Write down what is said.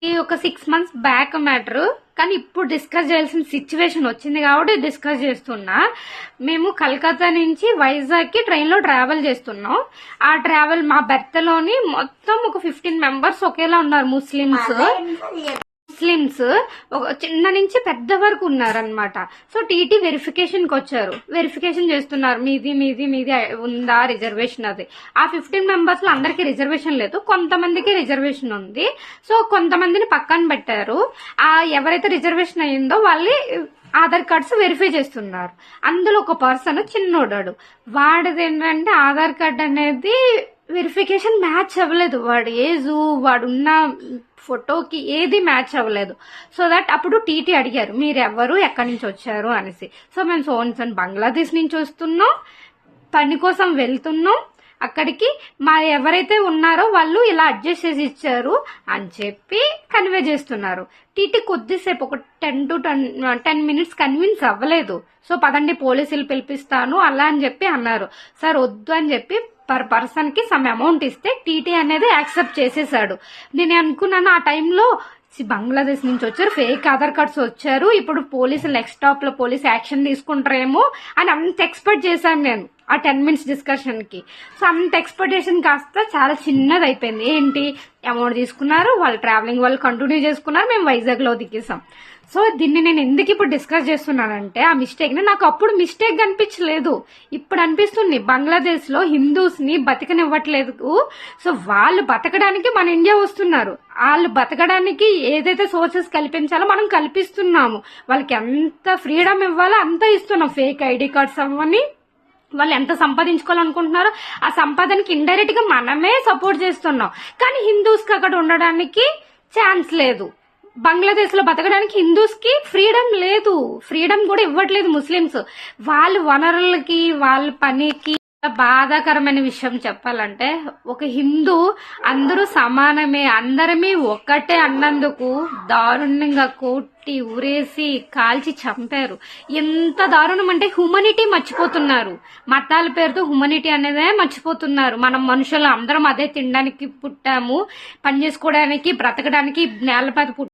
ఈ ఒక 6 months back matter, కానీ ఇప్పుడు డిస్కస్ చేయాల్సిన సిచ్యువేషన్ వచ్చింది కాబట్టి డిస్కస్ చేస్తున్నా. మేము కలకత్తా నుంచి వైజాగ్ కి ట్రైన్ లో ట్రావెల్ చేస్తున్నాం. ఆ ట్రావెల్ మా బెర్త్లోని మొత్తం ఒక 15 members ఒకేలా ఉన్నారు. ముస్లిమ్స్ ఒక చిన్న నుంచి పెద్ద వరకు ఉన్నారనమాట. సో టీటీ వెరిఫికేషన్ కి వచ్చారు. వెరిఫికేషన్ చేస్తున్నారు, మీది మీది మీది ఉందా రిజర్వేషన్. అది ఆ 15 members లో అందరికి రిజర్వేషన్ లేదు, కొంతమందికి రిజర్వేషన్ ఉంది. సో కొంతమందిని పక్కన పెట్టారు. ఆ ఎవరైతే రిజర్వేషన్ అయిందో వాళ్ళని ఆధార్ కార్డ్స్ వెరిఫై చేస్తున్నారు. అందులో ఒక పర్సన్ చిన్నోడాడు, వాడిది ఏంటంటే ఆధార్ కార్డ్ అనేది వెరిఫికేషన్ మ్యాచ్ అవ్వలేదు. వాడి ఏజు, వాడున్న ఫోటోకి ఏది మ్యాచ్ అవ్వలేదు. సో దట్ అప్పుడు టీటీ అడిగారు, మీరు ఎవరు, ఎక్కడి నుంచి వచ్చారు అనేసి. సో మేము సోన్సన్ బంగ్లాదేశ్ నుంచి వస్తున్నాం, పని కోసం వెళ్తున్నాం. అక్కడికి మా ఎవరైతే ఉన్నారో వాళ్ళు ఇలా అడ్జస్ట్ చేసి ఇచ్చారు అని చెప్పి కన్వే చేస్తున్నారు. టీటీ కొద్దిసేపు ఒక 10 minutes కన్విన్స్ అవ్వలేదు. సో పదండి పోలీసులు పిలిపిస్తాను అలా అని చెప్పి అన్నారు. సార్ వద్దు అని చెప్పి పర్ పర్సన్ కి సమ్ అమౌంట్ ఇస్తే టీటీ అనేది యాక్సెప్ట్ చేసేసాడు. నేను అనుకున్నాను ఆ టైంలో బంగ్లాదేశ్ నుంచి వచ్చారు, ఫేక్ ఆధార్ కార్డ్స్ వచ్చారు, ఇప్పుడు పోలీసులు నెక్స్ట్ స్టాప్ లో పోలీసు యాక్షన్ తీసుకుంటారేమో అని అంత ఎక్స్పెక్ట్ చేశాను నేను ఆ 10 minutes డిస్కషన్ కి. సో అంత ఎక్స్పెక్టేషన్ కాస్త చాలా చిన్నది అయిపోయింది. ఏంటి, అమౌంట్ తీసుకున్నారు, వాళ్ళు ట్రావెలింగ్ వాళ్ళు కంటిన్యూ చేసుకున్నారు, మేము వైజాగ్ లో దిగేసాం. సో దీన్ని నేను ఎందుకు ఇప్పుడు డిస్కస్ చేస్తున్నానంటే, ఆ మిస్టేక్ ని నాకు అప్పుడు మిస్టేక్ అనిపించలేదు, ఇప్పుడు అనిపిస్తుంది. బంగ్లాదేశ్ లో హిందూస్ ని బతకనివ్వట్లేదు. సో వాళ్ళు బతకడానికి మన ఇండియా వస్తున్నారు. వాళ్ళు బతకడానికి ఏదైతే సోర్సెస్ కల్పించాలో మనం కల్పిస్తున్నాము. వాళ్ళకి ఎంత ఫ్రీడమ్ ఇవ్వాలో అంత ఇస్తున్నాం. ఫేక్ ఐడి కార్డ్స్ అవ్వని, వాళ్ళు ఎంత సంపాదించుకోవాలనుకుంటున్నారో ఆ సంపాదనకి ఇండైరెక్ట్ గా మనమే సపోర్ట్ చేస్తున్నాం. కానీ హిందూస్ కి అక్కడ ఉండడానికి ఛాన్స్ లేదు. బంగ్లాదేశ్ లో బతకడానికి హిందూస్ కి ఫ్రీడమ్ లేదు, ఫ్రీడమ్ కూడా ఇవ్వట్లేదు ముస్లిమ్స్. వాళ్ళ వనరులకి, వాళ్ళ పనికి. బాధాకరమైన విషయం చెప్పాలంటే, ఒక హిందూ అందరూ సమానమే, అందరమే ఒక్కటే అన్నందుకు దారుణంగా కొట్టి ఉరేసి కాల్చి చంపారు. ఎంత దారుణం అంటే హ్యూమనిటీ మర్చిపోతున్నారు. మతాల పేరుతో హ్యూమనిటీ అనేదే మర్చిపోతున్నారు. మనం మనుషులు అందరం అదే తినడానికి పుట్టాము, పని చేసుకోవడానికి, బ్రతకడానికి నేలపై